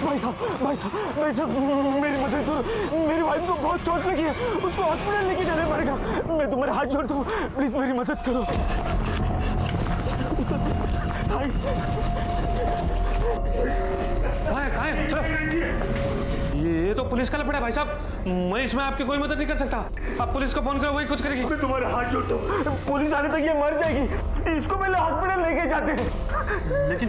भाई साहब मेरी मदद करो। मेरी वाइफ को बहुत चोट लगी है, उसको हॉस्पिटल लेके जाना पड़ेगा। मैं तुम्हारे हाथ जोड़ता हूँ, प्लीज मेरी मदद करो। कहाँ है? ये तो पुलिस का लफड़ा है भाई साहब। मैं इसमें आपकी कोई मदद नहीं कर सकता। आप पुलिस को फोन करो, वही कुछ करेगी। मैं तुम्हारे हाथ जोड़ता हूँ, पुलिस आने तक ये मर जाएगी। इसको पहले हॉस्पिटल लेके जाते हैं। लेकिन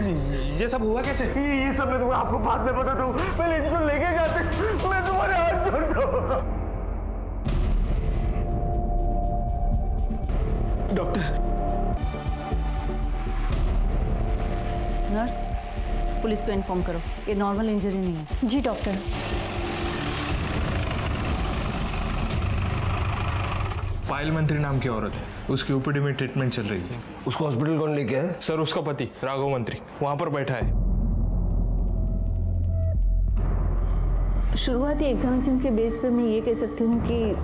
ये सब हुआ कैसे? ये सब मैं तुम्हें आपको बाद में बताता हूँ, पहले इसको लेके जाते। मैं तुम्हारे हाथ जोड़ता हूँ। डॉक्टर। नर्स, पुलिस को इन्फॉर्म करो, ये नॉर्मल इंजरी नहीं है। जी डॉक्टर। पायल मंत्री नाम की औरत है, उसकी ओपीडी में ट्रीटमेंट चल रही है। उसको हॉस्पिटल कौन लेके आया? सर उसका पति राघव मंत्री वहां पर बैठा है। शुरुआती एग्जामिनेशन के बेस पे मैं ये कह सकती हूँ कि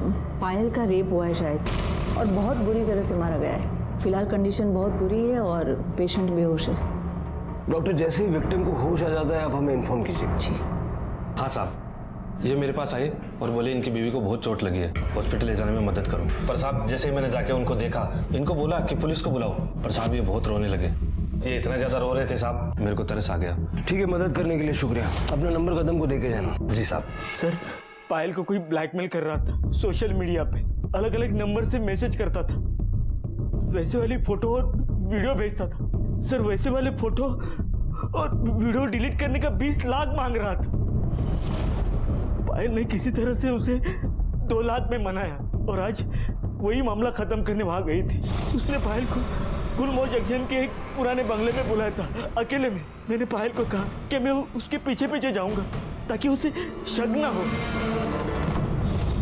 पायल का रेप हुआ है शायद, और बहुत बुरी तरह से मारा गया है। फिलहाल कंडीशन बहुत बुरी है और पेशेंट बेहोश है। डॉक्टर, जैसे ही विक्टिम को होश आ जाता है आप हमें इन्फॉर्म कीजिए। जी हाँ साहब, ये मेरे पास आए और बोले इनकी बीवी को बहुत चोट लगी है, हॉस्पिटल ले जाने में मदद करो। पर साहब जैसे ही मैंने जाके उनको देखा, इनको बोला कि पुलिस को बुलाओ, पर साहब ये बहुत रोने लगे। ये इतना ज्यादा रो रहे थे साहब, मेरे को तरस आ गया। ठीक है, मदद करने के लिए शुक्रिया। अपना नंबर कदम को देके जाना। जी साहब। सर, पायल को कोई ब्लैकमेल कर रहा था सोशल मीडिया पे, अलग अलग नंबर से मैसेज करता था, वैसे वाली फोटो और वीडियो भेजता था। सर वैसे वाले फोटो और वीडियो डिलीट करने का 20 लाख मांग रहा था। पायल ने किसी तरह से उसे 2 लाख में मनाया और आज वही मामला खत्म करने वहां गई थी। उसने पायल को गुलमोहर जंक्शन के एक पुराने बंगले में बुलाया था अकेले में। मैंने पायल को कहा कि मैं उसके पीछे पीछे जाऊंगा ताकि उसे शक ना हो।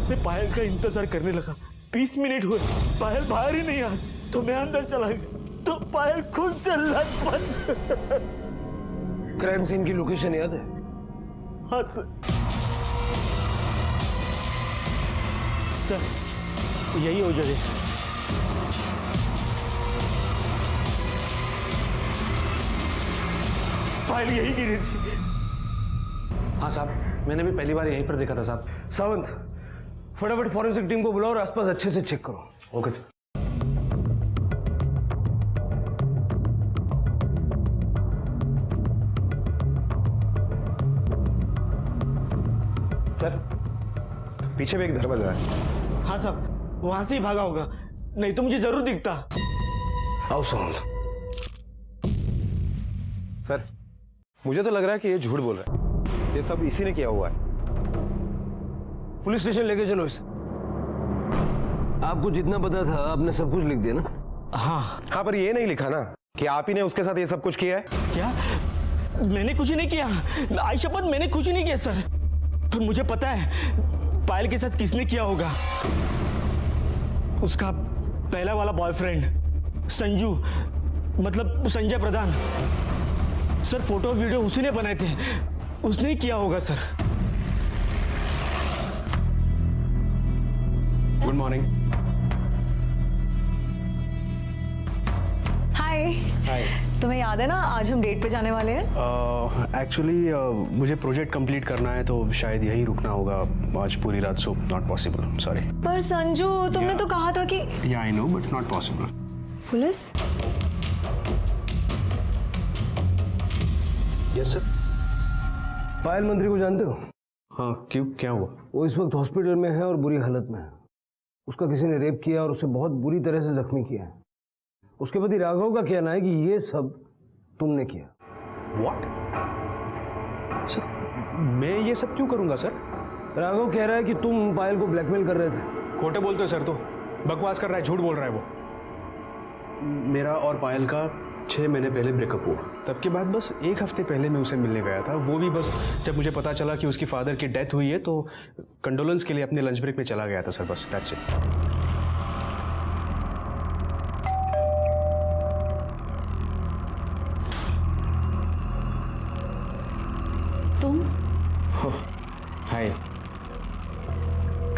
मैं पायल का इंतजार करने लगा। 20 मिनट हुए, पायल बाहर ही नहीं आई, तो मैं अंदर चला गया तो पायल खुद से लटपट। क्राइम सीन की लोकेशन याद है? हाँ सर, यही हो जगह। फाइल यही गिरी थी। हाँ साहब, मैंने भी पहली बार यहीं पर देखा था साहब। सावंत, फटाफट फॉरेंसिक टीम को बुलाओ और आसपास अच्छे से चेक करो। Okay sir. सर, पीछे भी एक दरवाजा है। हाँ साहब, वहां से ही भागा होगा, नहीं तो मुझे जरूर दिखता। आओ सावंत। सर, मुझे तो लग रहा है कि ये झूठ बोल रहा है। ये सब इसी ने किया हुआ है। पुलिस स्टेशन लेके चलो इसे। आपको जितना पता था आपने सब कुछ लिख दिया ना? हाँ, पर ये नहीं लिखा ना कि आप ही ने उसके साथ ये सब कुछ किया है। क्या? मैंने कुछ नहीं किया, आई शपथ मैंने कुछ नहीं किया सर। पर मुझे पता है पायल के साथ किसने किया होगा। उसका पहला वाला बॉयफ्रेंड संजू, मतलब Sanjay Pradhan. Sir photo video उसी ने बनाए थे, उसने ही किया होगा sir. Good morning. Hi. Hi. तुम्हें याद है ना आज हम डेट पे जाने वाले हैं? एक्चुअली मुझे प्रोजेक्ट कंप्लीट करना है तो शायद यहीं रुकना होगा आज पूरी रात, सो नॉट पॉसिबल, सॉरी। पर संजू तुमने तो कहा था कि yeah I know but not possible. Police? Yes sir. Payal Mantri को जानते हो? हाँ, क्यों, क्या हुआ? वो इस वक्त हॉस्पिटल में है और बुरी हालत में है। उसका किसी ने रेप किया और उसे बहुत बुरी तरह से जख्मी किया है। उसके पति राघव का कहना है कि ये सब तुमने किया। व्हाट? सर, मैं ये सब क्यों करूंगा सर? राघव कह रहा है कि तुम पायल को ब्लैकमेल कर रहे थे। खोटे बोलते हो सर, तो बकवास कर रहा है, झूठ बोल रहा है वो। मेरा और पायल का 6 महीने पहले ब्रेकअप हुआ। तब के बाद बस 1 हफ्ते पहले मैं उसे मिलने गया था, वो भी बस जब मुझे पता चला कि उसकी फादर की डेथ हुई है तो कंडोलेंस के लिए अपने लंच ब्रेक में चला गया था सर, बस दैट्स इट। तुम? हाय,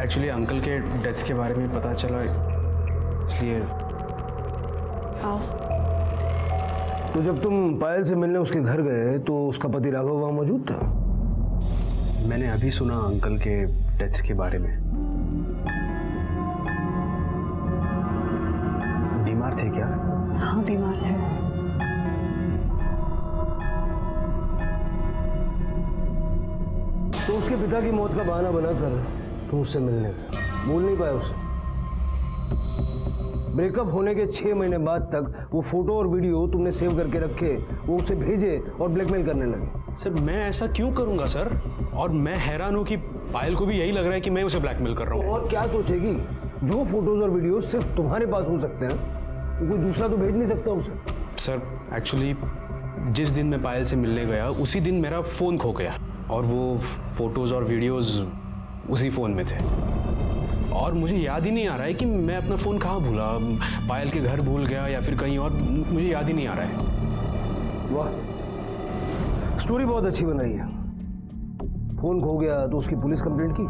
एक्चुअली अंकल के डेथ के बारे में पता चला, इसलिए आओ। तो जब तुम पायल से मिलने उसके घर गए तो उसका पति राघव वहां मौजूद था? मैंने अभी सुना अंकल के डेथ के बारे में। बीमार थे क्या? हाँ, बीमार थे। तो उसके पिता की मौत का बहाना बनाकर तुम उससे मिलने गए, बोल नहीं पाए उसे? ब्रेकअप होने के 6 महीने बाद तक वो फोटो और वीडियो तुमने सेव करके रखे, वो उसे भेजे और ब्लैकमेल करने लगे। सर मैं ऐसा क्यों करूंगा सर? और मैं हैरान हूं कि पायल को भी यही लग रहा है कि मैं उसे ब्लैकमेल कर रहा हूं। और क्या सोचेगी? जो फोटोज और वीडियो सिर्फ तुम्हारे पास हो सकते हैं, वो कोई दूसरा तो भेज नहीं सकता उसे। सर एक्चुअली जिस दिन मैं पायल से मिलने गया उसी दिन मेरा फ़ोन खो गया और वो फोटोज़ और वीडियोज़ उसी फ़ोन में थे और मुझे याद ही नहीं आ रहा है कि मैं अपना फ़ोन कहाँ भूला, पायल के घर भूल गया या फिर कहीं और, मुझे याद ही नहीं आ रहा है। वाह, स्टोरी बहुत अच्छी बनाई है। फोन खो गया तो उसकी पुलिस कंप्लेंट की?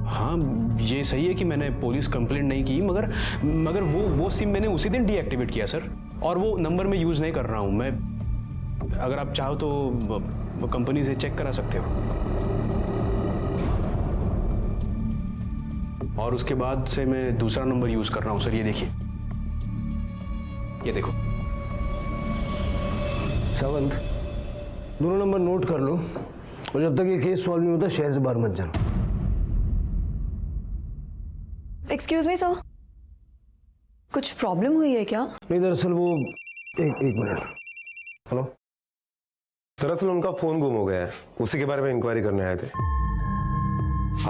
हाँ ये सही है कि मैंने पुलिस कंप्लेंट नहीं की, मगर वो सिम मैंने उसी दिन डीएक्टिवेट किया सर, और वो नंबर मैं यूज़ नहीं कर रहा हूँ। मैं अगर आप चाहो तो कंपनी से चेक करा सकते हो। और उसके बाद से मैं दूसरा नंबर यूज़ कर रहा हूँ सर, ये देखिए, ये देखो। सावंत, दोनों नंबर नोट कर लो और जब तक ये केस सॉल्व नहीं होता शहर से बाहर मत जाना। एक्सक्यूज मी सर, कुछ प्रॉब्लम हुई है क्या? नहीं, दरअसल वो एक मिनट। हेलो। दरअसल उनका फोन गुम हो गया है, उसी के बारे में इंक्वायरी करने आए थे।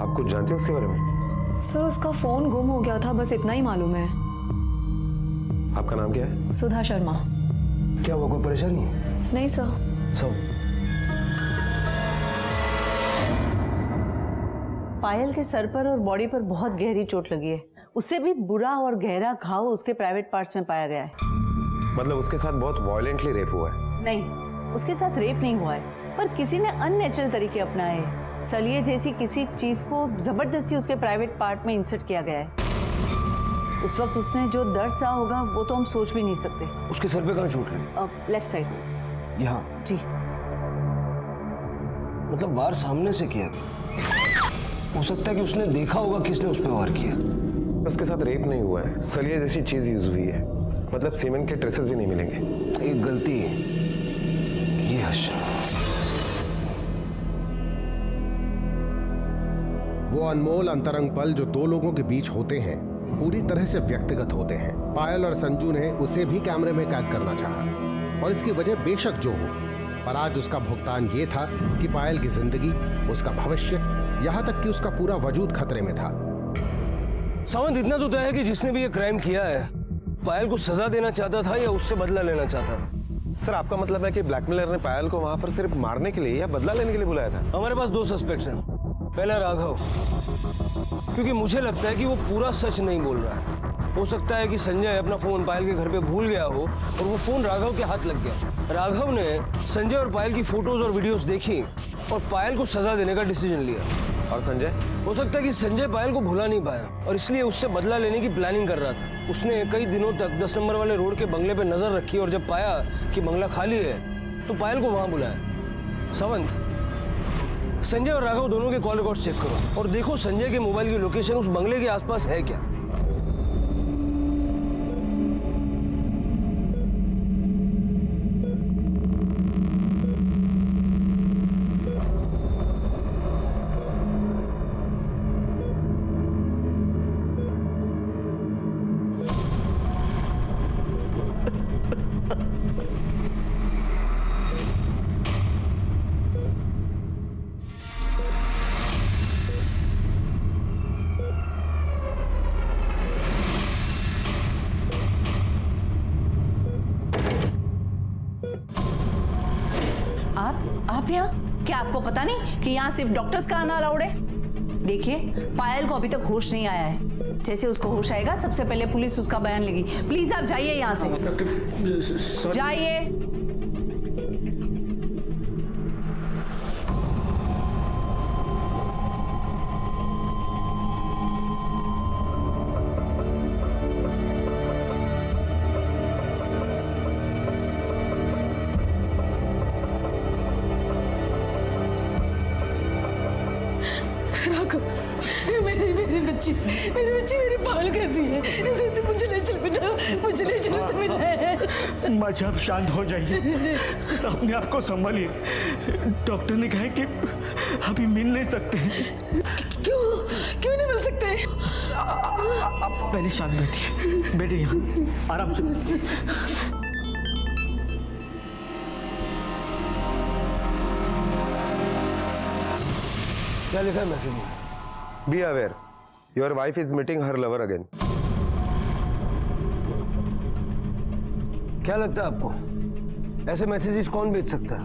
आप कुछ जानते हैं उसके बारे में? सर उसका फोन गुम हो गया था, बस इतना ही मालूम है। आपका नाम क्या है? सुधा शर्मा। क्या हुआ, कोई परेशानी है? नहीं सर। सब पायल के सर पर और बॉडी पर बहुत गहरी चोट लगी है। उससे भी बुरा और गहरा घाव उसके प्राइवेट पार्ट्स में पाया गया है। मतलब उसके साथ बहुत वायलेंटली रेप हुआ है? नहीं, उसके साथ रेप नहीं हुआ है, पर किसी ने अननेचुरल तरीके अपनाए हैं। सलिए जैसी किसी चीज को जबरदस्ती उसके प्राइवेट पार्ट में इंसर्ट किया गया है। उस वक्त उसने जो दर्द सहा होगा वो तो हम सोच भी नहीं सकते। उसके सर पे कहाँ चोट लगी? लेफ्ट साइड में। यहाँ? जी। मतलब वार सामने से किया गया? हो सकता है कि उसने देखा होगा किसने उस पर वार किया। उसके साथ रेप नहीं हुआ है, सलिए जैसी चीज यूज हुई है, मतलब सीमेंट के ट्रेसेस भी नहीं मिलेंगे। एक गलती ये हर्ष। वो अनमोल अंतरंग पल जो दो लोगों के बीच होते हैं पूरी तरह से व्यक्तिगत होते हैं। पायल और संजू ने उसे भी कैमरे में कैद करना चाहा और इसकी वजह बेशक जो हो, पर आज उसका भुगतान ये था कि पायल की जिंदगी, उसका भविष्य, यहाँ तक कि उसका पूरा वजूद खतरे में था। सावंत, इतना तो तय है कि जिसने भी ये क्राइम किया है पायल को सजा देना चाहता था या उससे बदला लेना चाहता था। सर आपका मतलब है कि ब्लैकमेलर ने पायल को वहां पर सिर्फ मारने के लिए या बदला लेने के लिए बुलाया था? हमारे पास 2 सस्पेक्ट्स हैं। पहला राघव, क्योंकि मुझे लगता है कि वो पूरा सच नहीं बोल रहा है। हो सकता है कि संजय अपना फोन पायल के घर पे भूल गया हो और वो फोन राघव के हाथ लग गया। राघव ने संजय और पायल की फोटोज और वीडियोस देखी और पायल को सजा देने का डिसीजन लिया। और संजय? हो सकता है कि संजय पायल को भुला नहीं पाया और इसलिए उससे बदला लेने की प्लानिंग कर रहा था। उसने कई दिनों तक 10 नंबर वाले रोड के बंगले पे नजर रखी और जब पाया कि बंगला खाली है तो पायल को वहां बुलाया। सावंत, संजय और राघव दोनों के कॉल रिकॉर्ड चेक करो और देखो संजय के मोबाइल की लोकेशन उस बंगले के आसपास है क्या। आप यहाँ? क्या आपको पता नहीं कि यहाँ सिर्फ डॉक्टर्स का आना अलाउड है? देखिए, पायल को अभी तक होश नहीं आया है। जैसे उसको होश आएगा सबसे पहले पुलिस उसका बयान लेगी। प्लीज आप जाइए यहाँ से, जाइए। बच्ची मेरी पाल कैसी है? मुझे ले चल बेटा, मुझे ले चल, उससे मिलना है। माँ जी आप शांत हो जाइए, अपने आप को संभालिए। डॉक्टर ने कहा है कि अभी मिल नहीं सकते। क्यों नहीं मिल सकते? आप पहले शांत बैठिए, बैठिए यहाँ आराम से। क्या लिखा है मैसेज में? Be aware your wife is meeting her lover again. क्या लगता है आपको ऐसे मैसेजेस कौन भेज सकता है?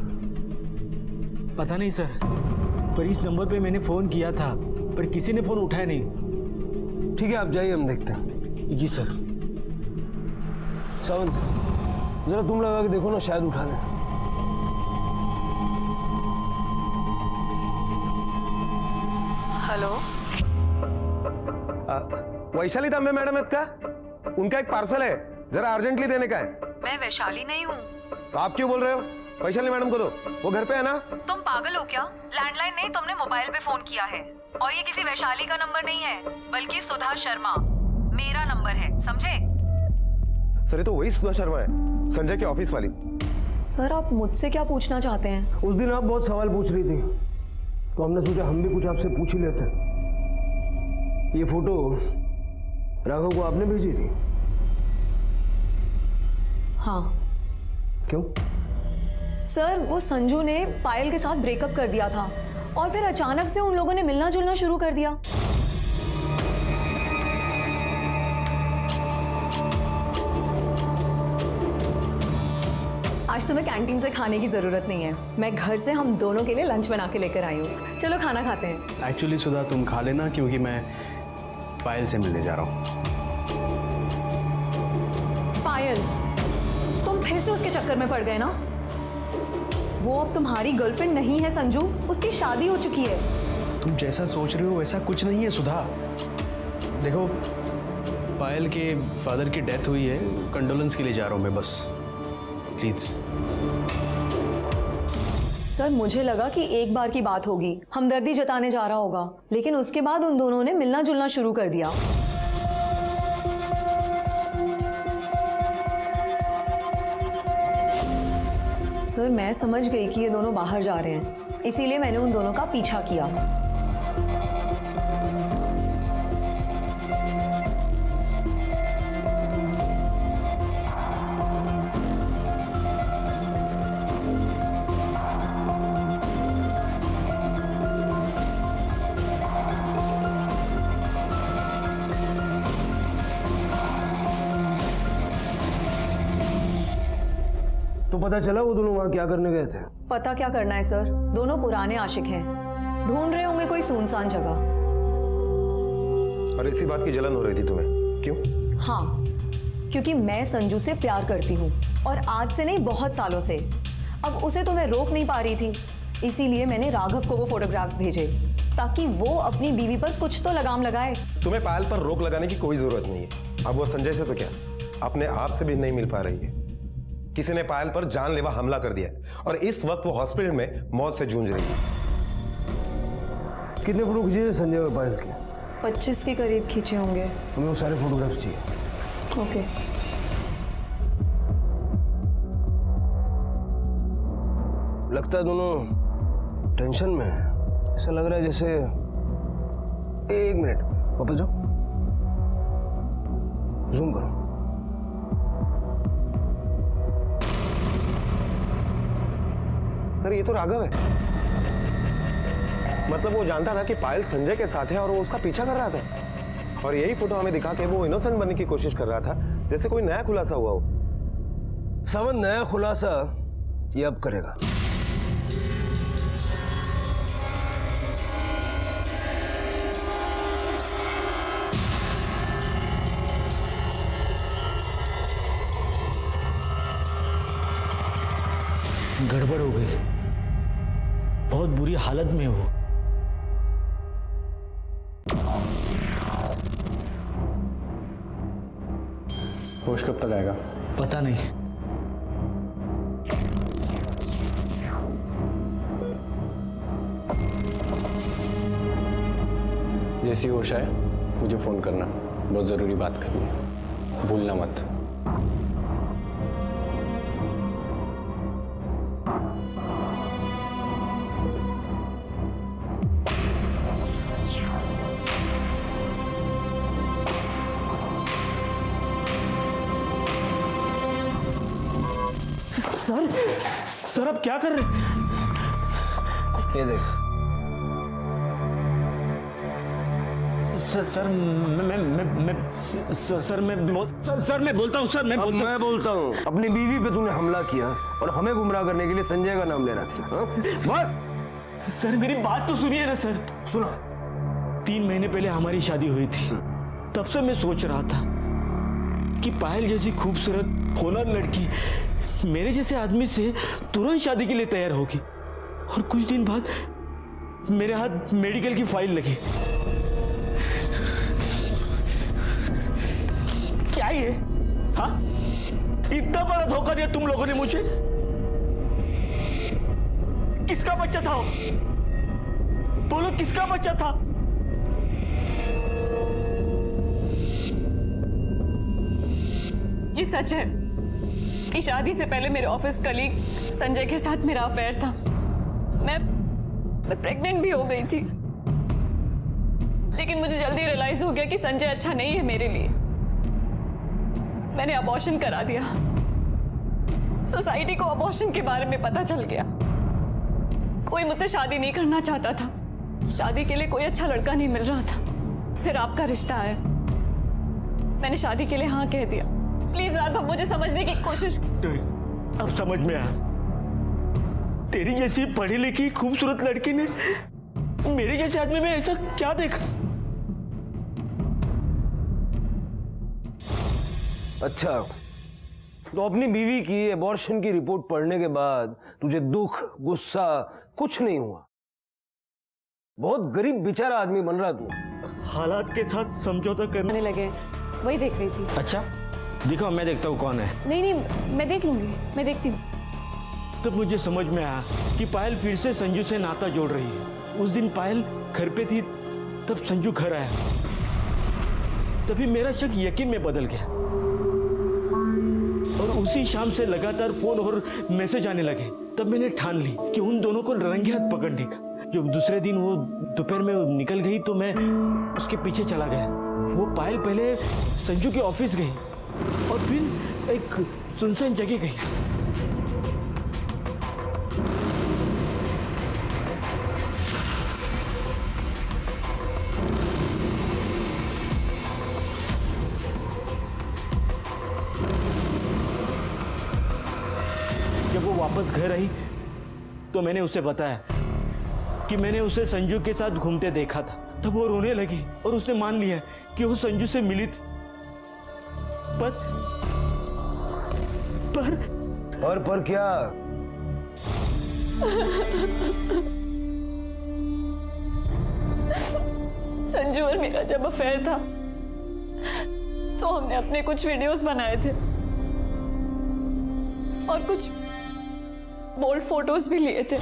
पता नहीं सर, पर इस नंबर पे मैंने फोन किया था पर किसी ने फोन उठाया नहीं। ठीक है आप जाइए, हम देखते हैं। जी सर। सावंत जरा तुम लगा के देखो ना, शायद उठा लें। हेलो, वैशाली तांबे मैडम आहेत का? उनका एक पार्सल है, जरा अर्जेंटली देने का है। मैं वैशाली नहीं हूँ। तो आप क्यों बोल रहे हो? वैशाली मैडम को दो, वो घर पे है ना। तुम पागल हो क्या? लैंडलाइन नहीं, तुमने मोबाइल पे फोन किया है। और ये किसी वैशाली का नंबर नहीं है, बल्कि सुधा शर्मा मेरा नंबर है, समझे? सर ये तो वही सुधा शर्मा है, संजय की ऑफिस वाली। सर आप मुझसे क्या पूछना चाहते हैं? उस दिन आप बहुत सवाल पूछ रही थी, तो हमने सोचा हम भी कुछ आपसे पूछ ही लेते हैं। ये फोटो राघव को आपने भेजी थी? हाँ। क्यों? सर वो संजू ने पायल के साथ ब्रेकअप कर दिया था और फिर अचानक से उन लोगों ने मिलना जुलना शुरू कर दिया। आज तुम्हें कैंटीन से खाने की जरूरत नहीं है, मैं घर से हम दोनों के लिए लंच बना के लेकर आई हूँ। चलो खाना खाते हैं। एक्चुअली सुधा तुम खा लेना, क्योंकि मैं पायल से मिलने जा रहा हूँ। पायल, तुम फिर से उसके चक्कर में पड़ गए ना? वो अब तुम्हारी गर्लफ्रेंड नहीं है संजू, उसकी शादी हो चुकी है। तुम जैसा सोच रहे हो वैसा कुछ नहीं है सुधा। देखो पायल के फादर की डेथ हुई है, कंडोलेंस के लिए जा रहा हूँ मैं बस, प्लीज। सर मुझे लगा कि एक बार की बात होगी, हमदर्दी जताने जा रहा होगा, लेकिन उसके बाद उन दोनों ने मिलना जुलना शुरू कर दिया। सर मैं समझ गई कि ये दोनों बाहर जा रहे हैं, इसीलिए मैंने उन दोनों का पीछा किया। तो पता चला वो दोनों वहां क्या करने गए थे? पता क्या करना है सर, दोनों पुराने आशिक हैं, ढूंढ रहे होंगे कोई सुनसान जगह। और इसी बात की जलन हो रही थी तुम्हें, क्यों? हाँ, क्योंकि मैं संजू से प्यार करती हूँ और आज से नहीं बहुत सालों से। अब उसे तो मैं रोक नहीं पा रही थी, इसीलिए मैंने राघव को वो फोटोग्राफ्स भेजे ताकि वो अपनी बीवी पर कुछ तो लगाम लगाए। तुम्हें पायल पर रोक लगाने की कोई जरूरत नहीं है। अब वो संजय से तो क्या, अपने आप से भी नहीं मिल पा रही है। किसी ने पायल पर जानलेवा हमला कर दिया है और इस वक्त वो हॉस्पिटल में मौत से जूझ रही है। कितने फोटो खींचे संजय और पायल के? 25 के करीब खींचे होंगे। हमें वो सारे फोटोग्राफ्स चाहिए। ओके। लगता है दोनों टेंशन में है। ऐसा लग रहा है जैसे, एक मिनट वापस जाओ, जूम करो। सर ये तो राघव है। मतलब वो जानता था कि पायल संजय के साथ है और वो उसका पीछा कर रहा था, और यही फोटो हमें दिखा के वो इनोसेंट बनने की कोशिश कर रहा था, जैसे कोई नया खुलासा हुआ हो। सावन नया खुलासा ये अब करेगा। गड़बड़ हो गई, बहुत बुरी हालत में हो। होश कब तक आएगा? पता नहीं। जैसी होश आए मुझे फ़ोन करना, बहुत ज़रूरी बात करनी है, भूलना मत। सर अब क्या कर रहे हैं? ये देख। सर मैं बोलता हूँ। अब मैं बोलता हूँ, अपनी बीवी पे तूने हमला किया और हमें गुमराह करने के लिए संजय का नाम ले रहा है। सर मेरी बात तो सुनिए ना सर। सुना। 3 महीने पहले हमारी शादी हुई थी। तब से मैं सोच रहा था कि पायल जैसी खूबसूरत होनहार लड़की मेरे जैसे आदमी से तुरंत शादी के लिए तैयार होगी, और कुछ दिन बाद मेरे हाथ मेडिकल की फाइल लगी। क्या ये? हाँ, इतना बड़ा धोखा दिया तुम लोगों ने मुझे। किसका बच्चा था? बोलो, किसका बच्चा था? ये सच है कि शादी से पहले मेरे ऑफिस कलीग संजय के साथ मेरा अफेयर था। मैं प्रेग्नेंट भी हो गई थी, लेकिन मुझे जल्दी रियलाइज हो गया कि संजय अच्छा नहीं है मेरे लिए। मैंने अबॉर्शन करा दिया। सोसाइटी को अबॉर्शन के बारे में पता चल गया। कोई मुझसे शादी नहीं करना चाहता था। शादी के लिए कोई अच्छा लड़का नहीं मिल रहा था। फिर आपका रिश्ता आया। मैंने शादी के लिए हाँ कह दिया। प्लीज राघव, मुझे समझने की कोशिश। अब समझ में आया। तेरी जैसी पढ़ी लिखी खूबसूरत लड़की ने मेरे जैसे आदमी में ऐसा क्या देखा? अच्छा, तो अपनी बीवी की एबॉर्शन की रिपोर्ट पढ़ने के बाद तुझे दुख, गुस्सा कुछ नहीं हुआ? बहुत गरीब बेचारा आदमी बन रहा तू। हालात के साथ समझौता करने लगे, वही देख रही थी। अच्छा, दिखाओ, मैं देखता हूँ कौन है। नहीं, मैं देख लूंगी, मैं देखती हूँ। तब मुझे समझ में आया कि पायल फिर से संजू से नाता जोड़ रही है। उस दिन पायल घर पे थी, तब संजू घर आया। तभी मेरा शक यकीन में बदल गया, और उसी शाम से लगातार फोन और मैसेज आने लगे। तब मैंने ठान ली कि उन दोनों को रंगे हाथ पकड़ने का। जब दूसरे दिन वो दोपहर में निकल गई तो मैं उसके पीछे चला गया। वो पायल पहले संजू के ऑफिस गई और फिर एक सुनसान जगह गई। जब वो वापस घर आई तो मैंने उसे बताया कि मैंने उसे संजू के साथ घूमते देखा था। तब वो रोने लगी और उसने मान लिया कि वो संजू से मिली थी। पर क्या? संजू और मेरा जब अफेयर था तो हमने अपने कुछ वीडियोस बनाए थे और कुछ बोल्ड फोटोज भी लिए थे,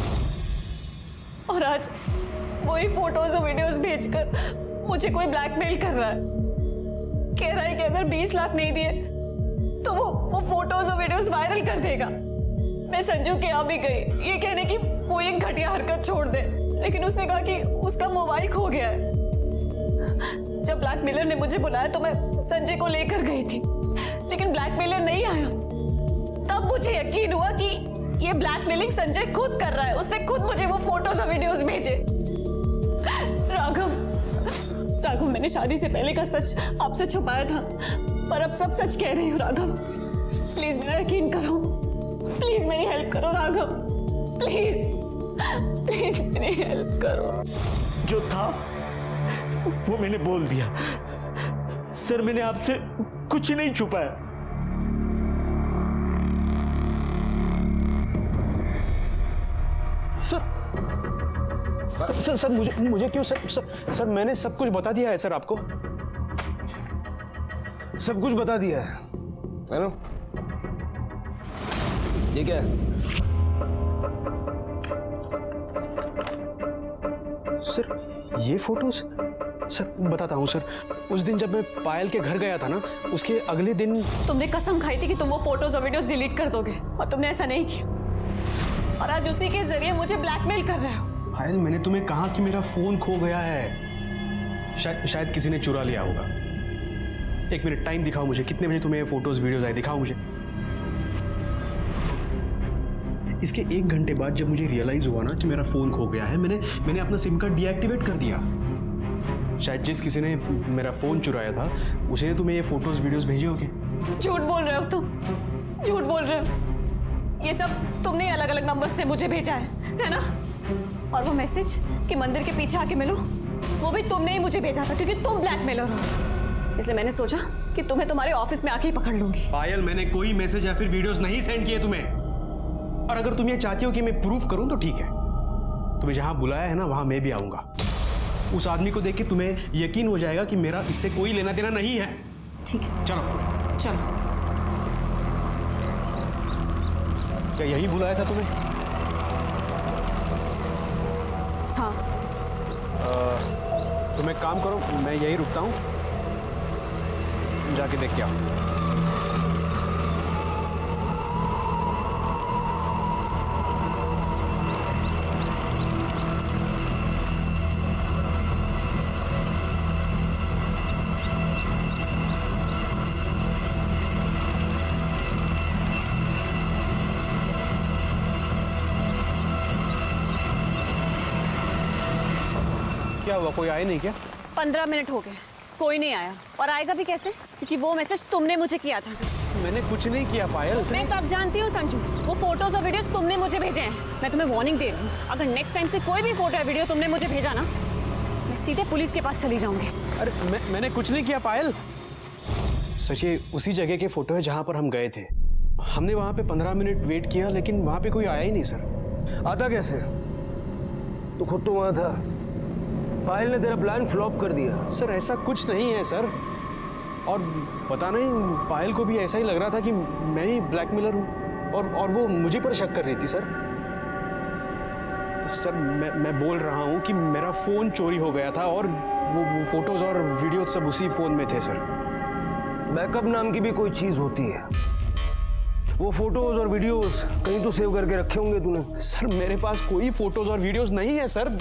और आज वही फोटोज और वीडियोस भेजकर मुझे कोई ब्लैकमेल कर रहा है। कह रहा है कि अगर 20 लाख नहीं दिए तो वो फोटोज और वीडियोस वायरल कर देगा। मैं संजू के यहाँ भी गई ये कहने की वो एक घटिया हरकत छोड़ दे, लेकिन उसने कहा कि उसका मोबाइल खो गया है। जब ब्लैकमेलर ने मुझे बुलाया तो मैं संजय को लेकर गई थी, लेकिन ब्लैकमेलर नहीं आया। तब मुझे यकीन हुआ कि ये ब्लैकमेलिंग संजय खुद कर रहा है। उसने खुद मुझे वो फोटोज और वीडियोस भेजे। राघव, मैंने शादी से पहले का सच आपसे छुपाया था, पर अब सब सच कह रही हूँ। राघव, प्लीज मेरा यकीन करो। प्लीज मेरी हेल्प करो राघव, प्लीज मेरी हेल्प करो। जो था वो मैंने बोल दिया। सर, मैंने आपसे कुछ नहीं छुपाया। सर मुझे क्यों सर मैंने सब कुछ बता दिया है सर आपको। सब कुछ बता दिया है ना? ये क्या है? सर ये फोटोज सर बताता हूँ सर, उस दिन जब मैं पायल के घर गया था ना, उसके अगले दिन तुमने कसम खाई थी कि तुम वो फोटोज और वीडियोस डिलीट कर दोगे, और तुमने ऐसा नहीं किया, और आज उसी के जरिए मुझे ब्लैकमेल कर रहे हो। पायल, मैंने तुम्हें कहा कि मेरा फोन खो गया है, शायद किसी ने चुरा लिया होगा। एक मिनट टाइम दिखाओ मुझे, कितने बजे तुम्हें फोटोज वीडियोज आए, दिखाओ मुझे। इसके 1 घंटे बाद जब मुझे रियलाइज हुआ ना कि मेरा फोन खो गया है, मैंने अपना सिम कार्ड डीएक्टिवेट कर दिया। शायद जिस किसी ने मेरा फोन चुराया था उसी ने तुम्हें ये फोटोज वीडियोस भेजे होंगे। झूठ बोल रहे हो तुम, झूठ बोल रहे हो। ये सब तुमने अलग अलग नंबर से मुझे भेजा है ना? और वो मैसेज कि मंदिर के पीछे आके मिलो, वो भी तुमने ही मुझे भेजा था, क्योंकि तुम ब्लैकमेलर हो। इसलिए मैंने सोचा कि तुम्हें तुम्हारे ऑफिस में आके ही पकड़ लूंगी। पायल, मैंने कोई मैसेज या फिर वीडियोस नहीं सेंड किए तुम्हें, और अगर तुम ये चाहती हो कि मैं प्रूफ करूं तो ठीक है, तुम्हें जहां बुलाया है ना वहां मैं भी आऊंगा। उस आदमी को देख के तुम्हें यकीन हो जाएगा कि मेरा इससे कोई लेना देना नहीं है। ठीक है, चलो चलो। क्या यही बुलाया था तुम्हें? हाँ। तुम एक काम करो, मैं यही रुकता हूं, जाके देख के आओ। क्या हुआ, कोई आया नहीं क्या? 15 मिनट हो गए, कोई नहीं आया, और आएगा भी कैसे, क्योंकि वो मैसेज तुमने मुझे किया था। मैंने कुछ नहीं किया पायल। मैं सब जानती हूँ संजू, वो फोटोज और वीडियोस तुमने मुझे भेजे हैं। मैं तुम्हें वार्निंग दे रही हूँ, अगर नेक्स्ट टाइम से कोई भी फोटो या वीडियो तुमने मुझे भेजा ना, मैं सीधे पुलिस के पास चली जाऊंगी। अरे मैंने कुछ नहीं किया पायल। सच ये उसी जगह के फोटो है जहां पर हम गए थे। हमने वहां पे 15 मिनट वेट किया, लेकिन वहां पे कोई आया ही नहीं सर। आता कैसे? तो खुद तो वहां था। पायल ने तेरा प्लान फ्लॉप कर दिया। सर ऐसा कुछ नहीं है सर, और पता नहीं पायल को भी ऐसा ही लग रहा था कि मैं ही ब्लैकमेलर हूँ, और वो मुझे पर शक कर रही थी सर। सर मैं बोल रहा हूँ कि मेरा फ़ोन चोरी हो गया था, और वो फोटोज़ और वीडियो सब उसी फ़ोन में थे सर। बैकअप नाम की भी कोई चीज़ होती है। वो फोटोज और वीडियोस कहीं तो सेव करके रखे होंगे तूने। सर मेरे पास कोई फोटोज और वीडियोस नहीं है सर।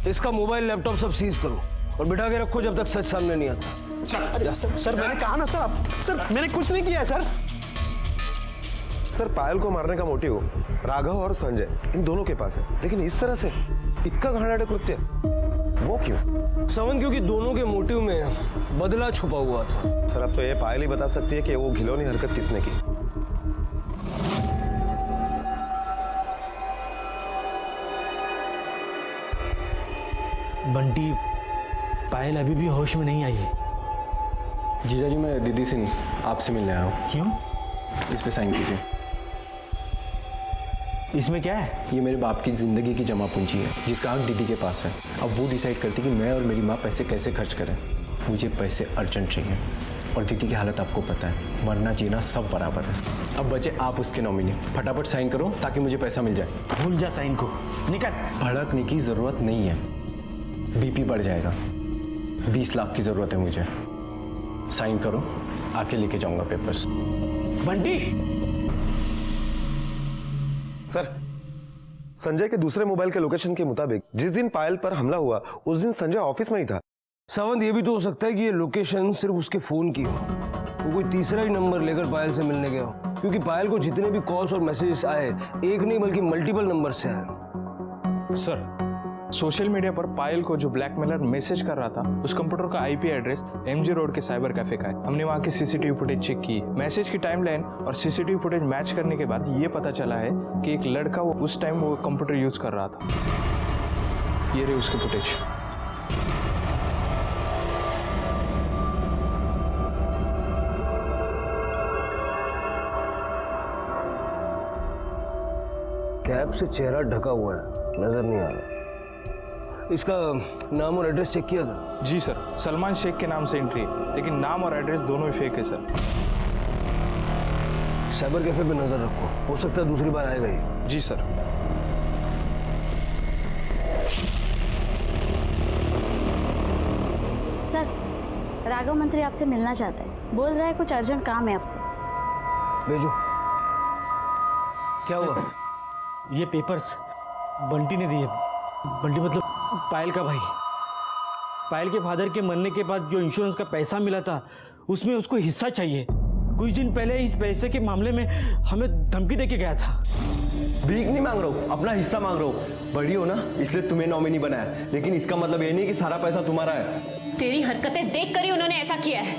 इसका मोबाइल लैपटॉप सब सीज करो और बिठा के रखो जब तक सच सामने नहीं आता। अरे सर मैंने कहा ना सर मैंने कुछ नहीं किया सर। सर पायल को मारने का मोटिव राघव और संजय इन दोनों के पास है, लेकिन इस तरह से इक्का घाड़ा कृत्य वो क्यों? सवन, क्योंकि दोनों के मोटिव में बदला छुपा हुआ था। सर अब तो ये पायल ही बता सकती है कि वो घिनौनी हरकत किसने की। बंटी, पायल अभी भी होश में नहीं आई है। जीजा जी मैं दीदी से आपसे मिलने आया हूँ। क्यों? इस पे साइन कीजिए। इसमें क्या है? ये मेरे बाप की ज़िंदगी की जमा पूंजी है जिसका हक दीदी के पास है। अब वो डिसाइड करती कि मैं और मेरी माँ पैसे कैसे खर्च करें। मुझे पैसे अर्जेंट चाहिए, और दीदी की हालत आपको पता है, मरना जीना सब बराबर है। अब बचे आप उसके नॉमिनी, फटाफट साइन करो ताकि मुझे पैसा मिल जाए। भूल जा साइन को, निकल। भड़कने की ज़रूरत नहीं है, बीपी बढ़ जाएगा। 20 लाख की ज़रूरत है मुझे। साइन करो, आके लेके जाऊंगा पेपर्स। बंटी! सर संजय के दूसरे मोबाइल के लोकेशन के मुताबिक जिस दिन पायल पर हमला हुआ उस दिन संजय ऑफिस में ही था। सावंत, ये भी तो हो सकता है कि ये लोकेशन सिर्फ उसके फोन की हो, वो कोई तीसरा ही नंबर लेकर पायल से मिलने गया हो, क्योंकि पायल को जितने भी कॉल्स और मैसेजेस आए एक नहीं बल्कि मल्टीपल नंबर से आए। सर, सोशल मीडिया पर पायल को जो ब्लैकमेलर मैसेज कर रहा था उस कंप्यूटर का आईपी एड्रेस एमजी रोड के साइबर कैफे का है। हमने वहां की सीसीटीवी फुटेज चेक की। मैसेज की टाइमलाइन और सीसीटीवी फुटेज मैच करने के बाद ये पता चला है कि एक लड़का वो उस टाइम वो कंप्यूटर यूज कर रहा था। ये रही उसकी फुटेज। कैप से चेहरा ढका हुआ है, नजर नहीं आ रहा। इसका नाम और एड्रेस चेक किया था? जी सर, सलमान शेख के नाम से एंट्री है, लेकिन नाम और एड्रेस दोनों ही फेक है सर। साइबर कैफे पे नजर रखो, हो सकता है दूसरी बार आएगा ही। जी सर। राघव मंत्री आपसे मिलना चाहता है, बोल रहा है कुछ अर्जेंट काम है आपसे। भेजो। क्या हुआ? ये पेपर्स बंटी ने दिए। बंटी मतलब पायल का भाई। पायल के फादर के मरने के बाद जो इंश्योरेंस का पैसा मिला था उसमें उसको हिस्सा चाहिए। कुछ दिन पहले इस पैसे के मामले में हमें धमकी देके गया था। भीख नहीं मांग रहा हूँ, अपना हिस्सा मांग रहा हूँ। बड़ी हो ना, इसलिए तुम्हें नॉमिनी बनाया, लेकिन इसका मतलब ये नहीं कि सारा पैसा तुम्हारा है। तेरी हरकतें देख कर ही उन्होंने ऐसा किया है,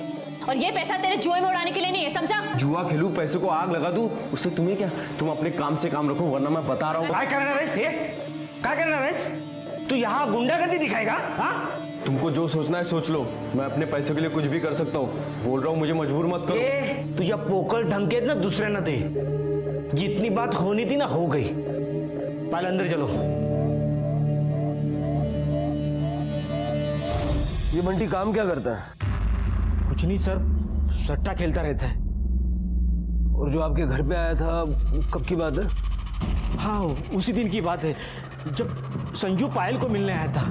और ये पैसा तेरे जुए में उड़ाने के लिए नहीं है, समझा? जुआ खेलूं, पैसे को आग लगा दूं, उससे तुम्हें क्या? तुम अपने काम से काम रखो, वरना मैं बता रहा हूँ। क्या करना रेस? तू यहाँ गुंडागर्दी दिखाएगा? हाँ? तुमको जो सोचना है सोच लो, मैं अपने पैसों के लिए कुछ भी कर सकता हूँ। बोल रहा हूँ, मुझे मजबूर मत करो। तुझे पोकल धमकी ना दूसरे न दे। जितनी बात होनी थी ना हो गई। पहले अंदर चलो। ये बंटी काम क्या करता है? कुछ नहीं सर, सट्टा खेलता रहता है। और जो आपके घर पे आया था, कब की बात है? हाँ, उसी दिन की बात है जब संजू पायल को मिलने आया था,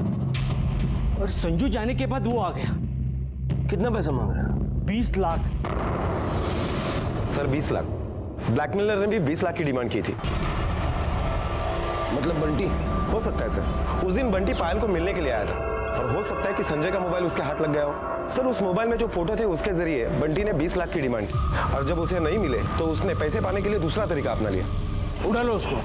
और संजू जाने के बाद वो आ गया। कितना पैसा मांग रहा है? 20 लाख। सर 20 लाख? ब्लैकमेलर ने भी 20 लाख की डिमांड की थी। मतलब बंटी? हो सकता है सर, उस दिन बंटी पायल को मिलने के लिए आया था, और हो सकता है कि संजय का मोबाइल उसके हाथ लग गया हो। सर उस मोबाइल में जो फोटो थे उसके जरिए बंटी ने 20 लाख की डिमांड की, और जब उसे नहीं मिले तो उसने पैसे पाने के लिए दूसरा तरीका अपना लिया। उड़ा लो उसको।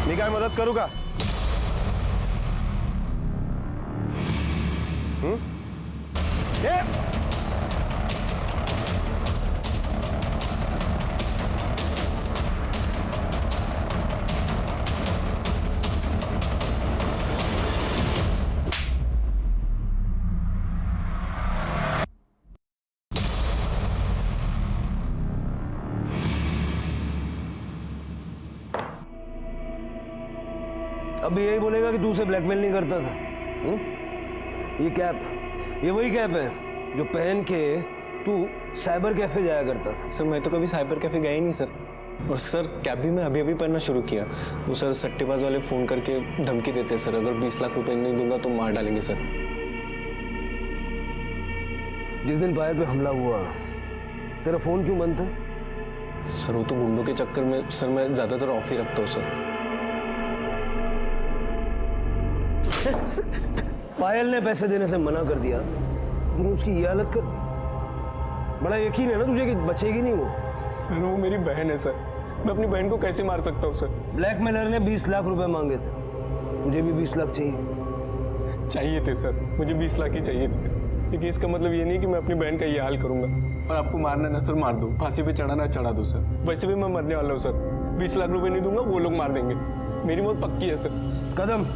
निकाय मदद करूंगा। अब यही बोलेगा कि तू उसे ब्लैकमेल नहीं करता था? ये कैप, ये वही कैप है जो पहन के तू साइबर कैफे जाया करता था। सर मैं तो कभी साइबर कैफे गया ही नहीं सर। और सर कैब भी मैं अभी पहनना शुरू किया। वो सर सट्टेबाज वाले फ़ोन करके धमकी देते सर, अगर 20 लाख रुपए नहीं दूंगा तो मार डालेंगे सर। जिस दिन पायल पे हमला हुआ, तेरा फ़ोन क्यों बंद था? सर वो तो गुंडों के चक्कर में सर मैं ज़्यादातर ऑफ ही रखता हूँ सर। पायल ने पैसे देने से मना कर दिया, तूने उसकी ये हालत कर दी। बड़ा यकीन है ना तुझे कि बचेगी नहीं वो? सर वो मेरी बहन है सर, मैं अपनी बहन को कैसे मार सकता हूँ सर? ब्लैकमेलर ने 20 लाख रुपए मांगे थे, तुझे भी 20 लाख चाहिए थे सर, मुझे 20 लाख ही चाहिए थे। लेकिन इसका मतलब ये नहीं कि मैं अपनी बहन का ये हाल करूंगा। और आपको मारना ना सर मार दो, फांसी पे चढ़ाना चढ़ा दो सर। वैसे भी मैं मरने वाला हूँ सर। 20 लाख रुपए नहीं दूंगा वो लोग मार देंगे, मेरी मौत पक्की है सर। कदम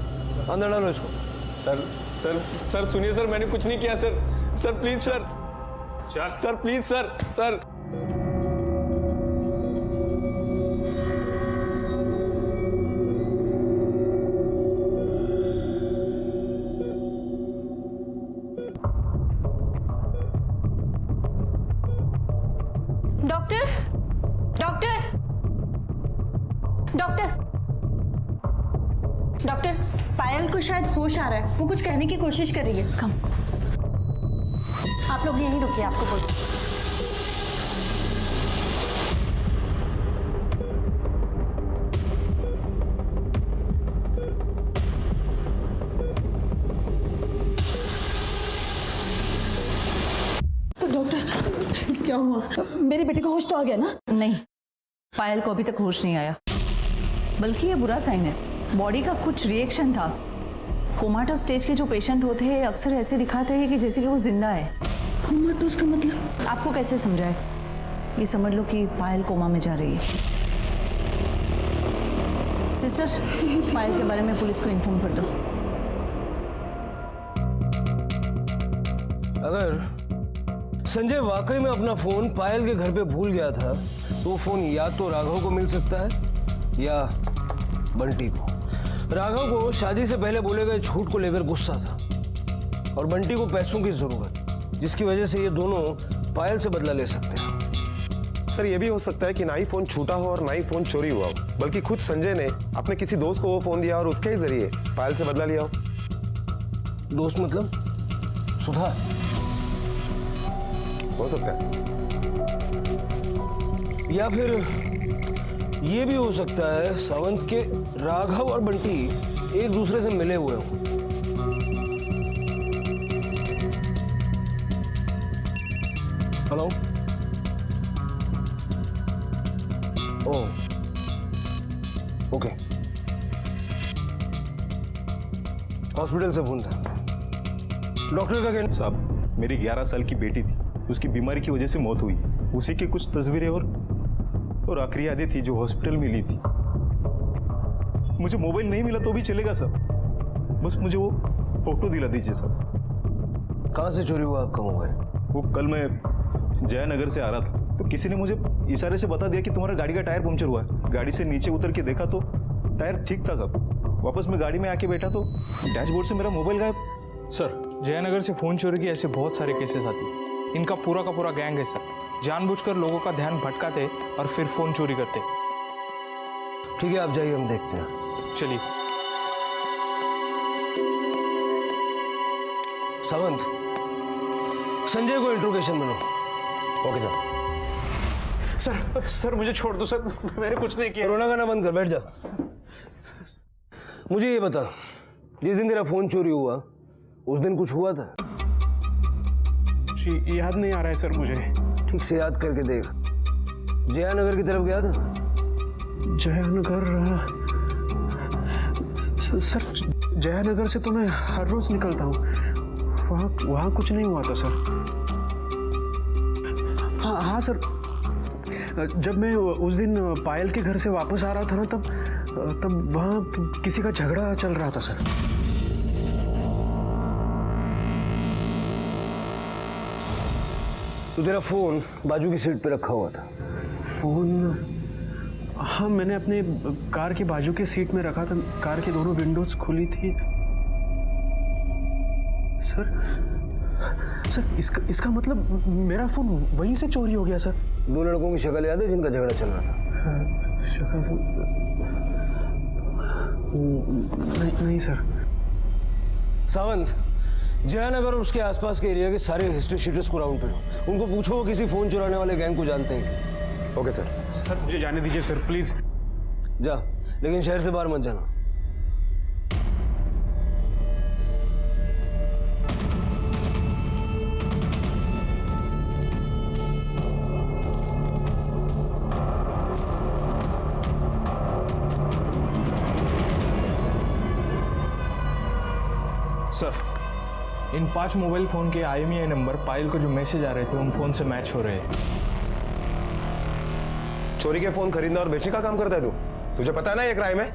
अंदर डालो इसको। सर सर सर सुनिए सर, मैंने कुछ नहीं किया sir. Sir please sir, sir please sir. Sir doctor, doctor, doctor, doctor, Payal को शायद होश आ रहा है, वो कुछ कहने की कोशिश कर रही है। कम, आप लोग यहीं रुकिए, आपको बोल। डॉक्टर क्या हुआ? मेरे बेटे को होश तो आ गया ना? नहीं, पायल को अभी तक होश नहीं आया, बल्कि ये बुरा साइन है। बॉडी का कुछ रिएक्शन था। कोमाटो स्टेज के जो पेशेंट होते हैं अक्सर ऐसे दिखाते हैं कि जैसे कि वो जिंदा है। कोमाटोस का मतलब? आपको कैसे समझाए? ये समझ लो कि पायल कोमा में जा रही है। सिस्टर, पायल के बारे में पुलिस को इन्फॉर्म कर दो। अगर संजय वाकई में अपना फोन पायल के घर पे भूल गया था, तो वो फोन या तो राघव को मिल सकता है या बंटी को। राघव को शादी से पहले बोले गए झूठ को लेकर गुस्सा था, और बंटी को पैसों की जरूरत, जिसकी वजह से ये दोनों पायल से बदला ले सकते हैं। सर ये भी हो सकता है कि ना ही फोन छूटा हो और ना ही फोन चोरी हुआ हो, बल्कि खुद संजय ने अपने किसी दोस्त को वो फोन दिया और उसके ही जरिए पायल से बदला लिया हो। दोस्त मतलब सुधा? हो सकता है। या फिर ये भी हो सकता है सावंत के राघव और बंटी एक दूसरे से मिले हुए हों। हेलो। ओह, ओके। हॉस्पिटल से फोन था। डॉक्टर का कहना? साहब मेरी 11 साल की बेटी थी, उसकी बीमारी की वजह से मौत हुई। उसी की कुछ तस्वीरें और आखिरी यादें थी जो हॉस्पिटल में ली थी। मुझे मोबाइल नहीं मिला तो भी चलेगा साहब, बस मुझे वो फोटो दिला दीजिए साहब। कहाँ से चोरी हुआ आपका मोबाइल? वो कल मैं जयनगर से आ रहा था तो किसी ने मुझे इशारे से बता दिया कि तुम्हारा गाड़ी का टायर पंक्चर हुआ है। गाड़ी से नीचे उतर के देखा तो टायर ठीक था साहब। वापस मैं गाड़ी में आके बैठा तो डैशबोर्ड से मेरा मोबाइल गायब। सर जयनगर से फ़ोन चोरी के ऐसे बहुत सारे केसेस आते हैं। इनका पूरा का पूरा गैंग है सर, जानबूझकर लोगों का ध्यान भटकाते और फिर फ़ोन चोरी करते। ठीक है, आप जाइए, हम देखते हैं। चलिए। सावंत, संजय को इंट्रोगेशन मिलो। Okay sir. सर मुझे छोड़ दो सर, मैंने कुछ नहीं किया। रोना गाना बंद कर, बैठ जा। मुझे ये बता, जिस दिन तेरा फोन चोरी हुआ उस दिन कुछ हुआ था? याद नहीं आ रहा है सर मुझे। ठीक से याद करके देख। जयानगर की तरफ गया था? जयानगर? सर जयानगर से तो मैं हर रोज निकलता हूँ, वहाँ कुछ नहीं हुआ था सर। हाँ सर, जब मैं उस दिन पायल के घर से वापस आ रहा था ना, तब वहाँ किसी का झगड़ा चल रहा था सर। तो तेरा फोन बाजू की सीट पे रखा हुआ था? फोन? हाँ, मैंने अपने कार के बाजू के सीट में रखा था। कार की दोनों विंडोज खुली थी। सर इसका मतलब मेरा फोन वहीं से चोरी हो गया सर। दो लड़कों की शक्ल याद है जिनका झगड़ा चल रहा था? शक्ल नहीं सर। सावंत, जयानगर और उसके आसपास के एरिया के सारे हिस्ट्री शीटर्स को राउंड करो। उनको पूछो वो किसी फोन चुराने वाले गैंग को जानते हैं। Okay sir. सर मुझे जाने दीजिए सर, प्लीज। जा, लेकिन शहर से बाहर मत जाना। सर इन 5 मोबाइल फ़ोन के IMEI नंबर पायल को जो मैसेज आ रहे थे उन फ़ोन से मैच हो रहे हैं। चोरी के फोन खरीदना और बेचने का काम करता है तू? तुझे पता है ना ये क्राइम है?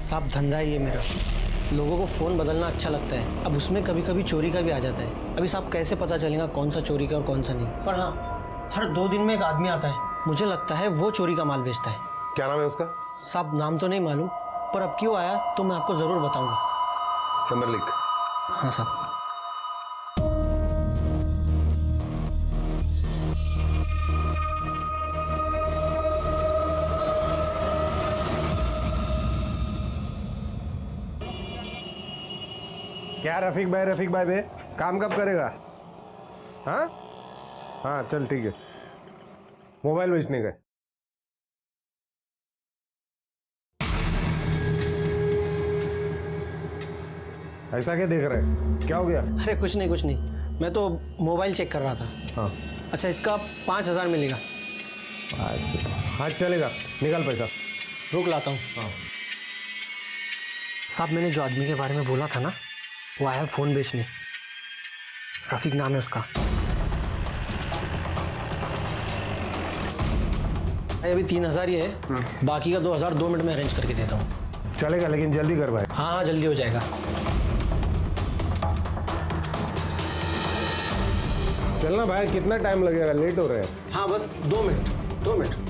साहब धंधा ही है मेरा, लोगों को फ़ोन बदलना अच्छा लगता है। अब उसमें कभी कभी चोरी का भी आ जाता है। अभी साहब कैसे पता चलेगा कौन सा चोरी का और कौन सा नहीं? पर हाँ, हर 2 दिन में एक आदमी आता है, मुझे लगता है वो चोरी का माल बेचता है। क्या नाम है उसका? साहब नाम तो नहीं मालूम, पर अब क्यों आया तो मैं आपको ज़रूर बताऊँगा। नंबर लिख। हाँ साहब। क्या रफीक भाई बे, काम कब करेगा? हाँ चल ठीक है, मोबाइल बेचने का। ऐसा क्या देख रहे हैं, क्या हो गया? अरे कुछ नहीं, मैं तो मोबाइल चेक कर रहा था। हाँ अच्छा, इसका 5000 मिलेगा। हाँ चलेगा, निकाल पैसा। रुक लाता हूँ। हाँ साहब मैंने जो आदमी के बारे में बोला था ना, वो आया फ़ोन बेचने। रफीक नाम है उसका। अभी 3000 ही है, बाकी का 2000 2 मिनट में अरेंज करके देता हूँ। चलेगा, लेकिन जल्दी कर भाई। हाँ जल्दी हो जाएगा। चलना भाई, कितना टाइम लगेगा, लेट हो रहा है। हाँ बस 2 मिनट।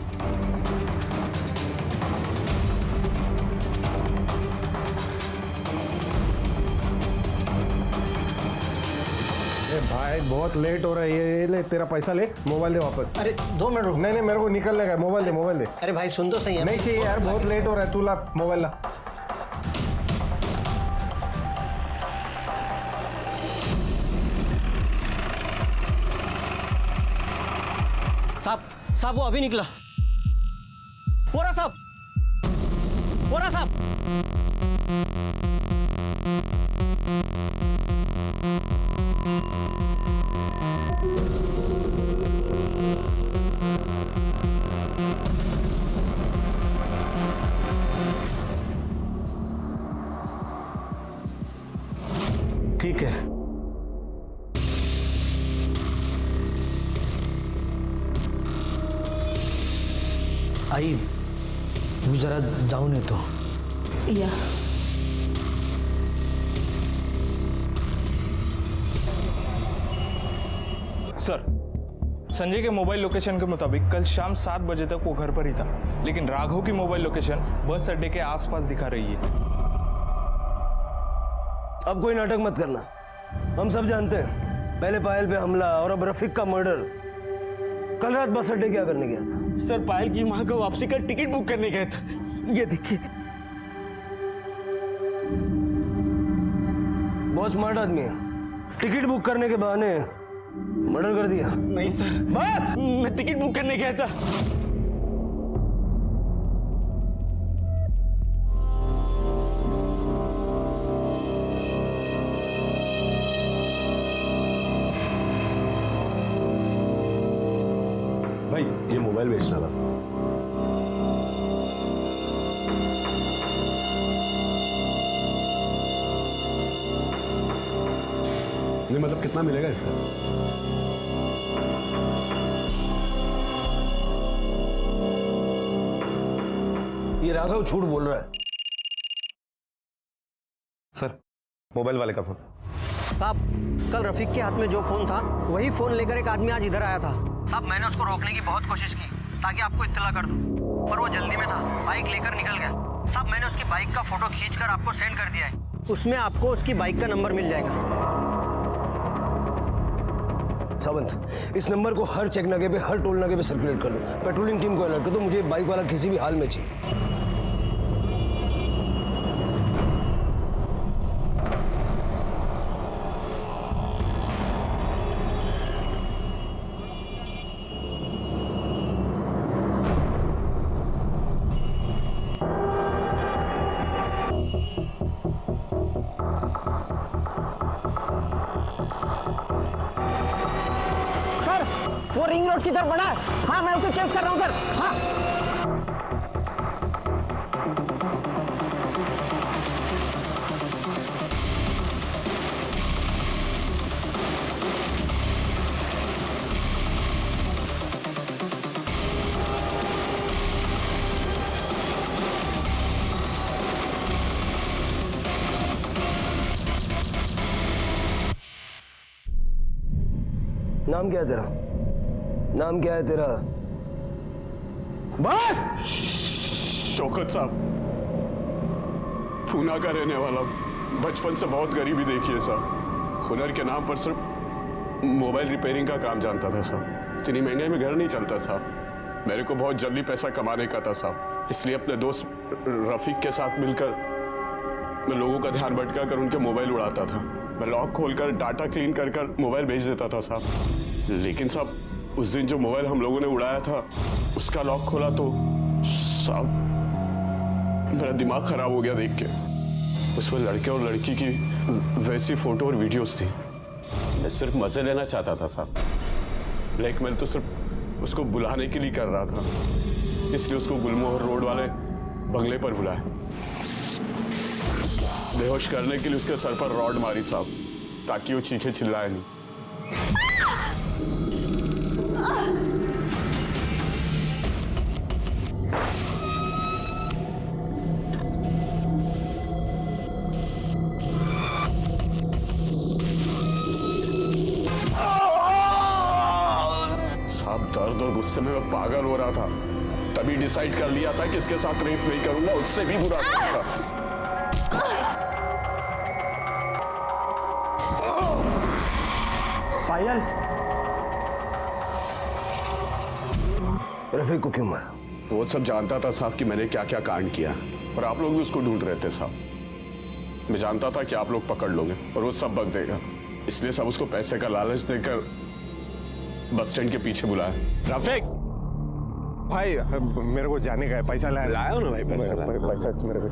हाँ बहुत लेट हो रहा है, ये ले तेरा पैसा ले, मोबाइल दे वापस। अरे 2 मिनट रुक। नहीं मेरे को निकलने का, मोबाइल दे। अरे भाई सुन तो सही है। नहीं चाहिए यार, बहुत लेट हो रहा है, तू ला मोबाइल ला। साहब वो अभी निकला। वोरा साहब। ठीक है, आई मी जरा जाऊन येतो। या सर, संजय के मोबाइल लोकेशन के मुताबिक कल शाम 7 बजे तक वो घर पर ही था, लेकिन राघव की मोबाइल लोकेशन बस अड्डे के आसपास दिखा रही है। अब कोई नाटक मत करना, हम सब जानते हैं पहले पायल पे हमला और अब रफीक का मर्डर। कल रात बस अड्डे क्या करने गया था? सर पायल की माँ का वापसी का टिकट बुक करने गया था। ये देखिए, बहुत स्मार्ट आदमी है, टिकट बुक करने के बहाने मर्डर कर दिया। नहीं सर, मैं टिकट बुक करने गया था। भाई ये मोबाइल बेचना था। नहीं मतलब कितना मिलेगा इसका? ये राघव झूठ बोल रहा है। सर मोबाइल वाले का फोन। साहब कल रफीक के हाथ में जो फोन था वही फोन लेकर एक आदमी आज इधर आया था। साहब मैंने उसको रोकने की बहुत कोशिश की ताकि आपको इत्तला कर दूं, पर वो जल्दी में था, बाइक लेकर निकल गया। साहब मैंने उसकी बाइक का फोटो खींचकर आपको सेंड कर दिया है, उसमें आपको उसकी बाइक का नंबर मिल जाएगा। सावंत, इस नंबर को हर चेक नाके पे, हर टोल नाके पे सर्कुलेट कर दो। पेट्रोलिंग टीम को अलर्ट कर दो, मुझे बाइक वाला किसी भी हाल में चाहिए। वो रिंग रोड की तरफ बढ़ा है। हाँ मैं उसे चेस कर रहा हूँ सर। हाँ नाम क्या है तेरा? नाम क्या है तेरा? शौकत साहब, पूना का रहने वाला, बचपन से बहुत गरीबी देखी है साहब। हुनर के नाम पर सिर्फ मोबाइल रिपेयरिंग का काम जानता था साहब। इतनी महंगाई में घर नहीं चलता साहब। मेरे को बहुत जल्दी पैसा कमाने का था साहब, इसलिए अपने दोस्त रफीक के साथ मिलकर मैं लोगों का ध्यान भटका कर उनके मोबाइल उड़ाता था। मैं लॉक खोलकर डाटा क्लीन कर कर मोबाइल बेच देता था साहब। लेकिन साहब उस दिन जो मोबाइल हम लोगों ने उड़ाया था उसका लॉक खोला तो साहब मेरा दिमाग खराब हो गया देख के। उसमें लड़के और लड़की की वैसी फोटो और वीडियोस थी। मैं सिर्फ मजे लेना चाहता था साहब। ब्लैकमेल तो सिर्फ उसको बुलाने के लिए कर रहा था, इसलिए उसको गुलमोहर रोड वाले बंगले पर बुलाया। बेहोश करने के लिए उसके सर पर रॉड मारी साहब, ताकि वो चीखे चिल्लाए नहीं। साहब दर्द और गुस्से में मैं पागल हो रहा था, तभी डिसाइड कर लिया था कि इसके साथ रेप नहीं करूंगा, उससे भी बुरा करूंगा। पायल रफीक को क्यों मारा? वो सब जानता था साहब कि मैंने क्या क्या कांड किया, और आप लोग भी उसको ढूंढ रहे थे साहब। मैं जानता था कि आप लोग पकड़ लोगे और वो सब बक देगा, इसलिए सब उसको पैसे का लालच देकर बस स्टैंड के पीछे बुलाया। रफीक भाई, मेरे को जाने का है, पैसा लाया हो ना भाई, पैसा पैसा मेरे को